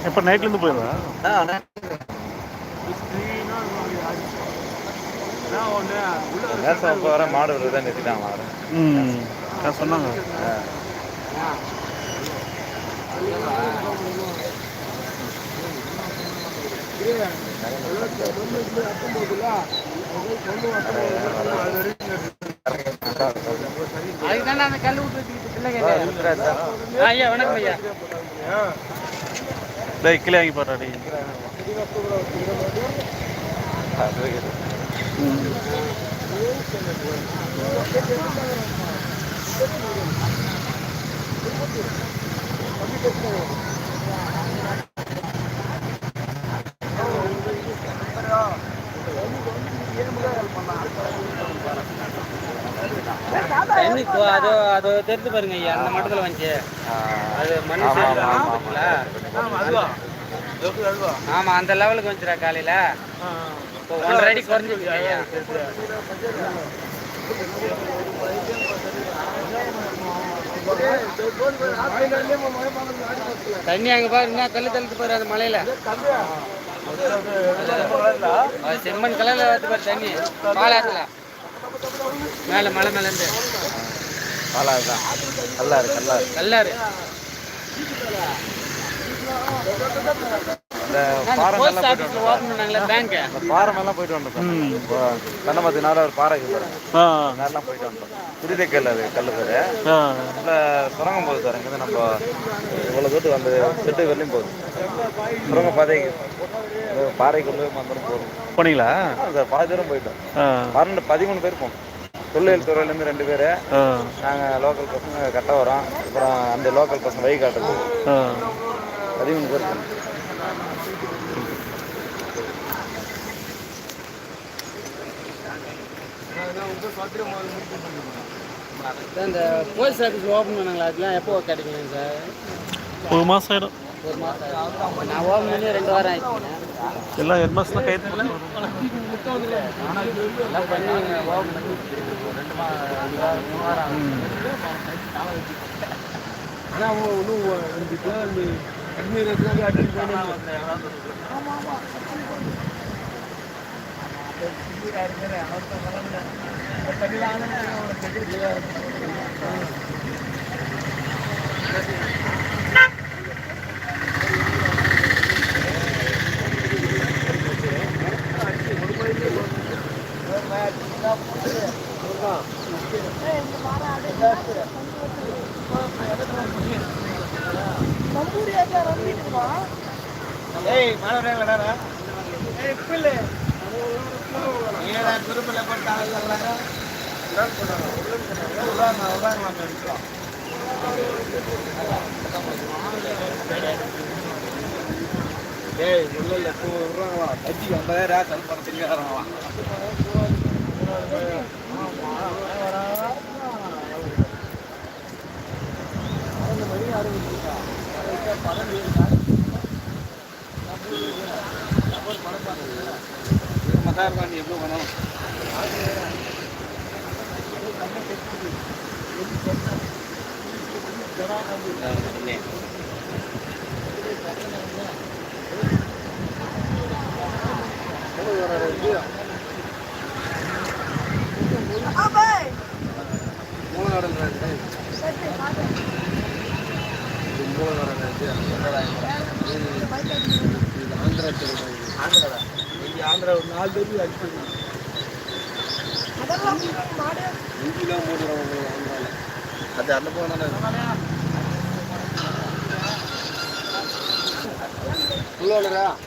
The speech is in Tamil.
எப்போ நைட்லேருந்து போயிடுவா? வர மாடு விடுறதா நிறுத்திட்டாங்க. சொன்னாங்க. அந்த கல் விட்டு ஐயா வணக்கம் ஐயா கிளி வாங்கி போடுறாடி. அது தெரிஞ்சு பாருங்க ஐயா, அந்த மட்டத்தில் வந்துச்சு. அது மண் ஆமா, அந்த லெவலுக்கு வந்துச்சுடா காலையில. இப்போ 1.5 அடி குறைஞ்சிருக்கு ஐயா. தண்ணி அங்க பாரு, என்ன கல்லு தள்ளிட்டு பாரு அந்த மலையில. செம்மண் கலர்ல வந்து பாரு தண்ணி பாலாத்துல மேல மலை மேல இருந்து. கல்லாறு கல்லாறு பாறை மேலாம் போயிட்டு வந்தோம். கண்ணமத்தினால ஒரு பாறை நேரெல்லாம் போயிட்டு வந்தோம். புரிதக்கல், அது கல் பேரு. சுரங்கம் போகுது சார். இங்கேருந்து நம்ம இவ்வளோ தூரத்துக்கு அந்த செட்டு வரலையும் போகுது. சுரங்க பாதைக்கு பாறைக்குள்ளே மந்திரம் போகும். போனீங்களா சார்? பாதி தூரம் போயிட்டோம். 13 பேர் போனோம். தொழில் துறையிலேருந்து 2 பேர். நாங்கள் லோக்கல் பசங்க கரெக்டாக வரோம். அப்புறம் அந்த லோக்கல் பசங்க வழி காட்டுறது 13 பேர் போனோம். இந்த போலீஸ் ஆஃபீஸ் ஓப்பன் பண்ணாங்களா? அதெல்லாம் எப்போ கிடைக்குங்க சார்? 1 மாதம் ஆகிடும். 1 மாதம். நான் ஓப்பன் பண்ணி 2 வாரம் ஆயிடுச்சு. எல்லாம் ஹெட் மாஸ்டர்லாம் கைது பண்ணி எல்லாம் பண்ணி ஓப்பன் பண்ணி 2 வாரம் 3 வாரம் ஆனால் ஒன்றும் ஆந்திரா ஒரு 4 பேருக்கு அடிப்பாங்க. இங்கெல்லாம் போடுறாங்க ஆந்திராவில். அது அந்த போனா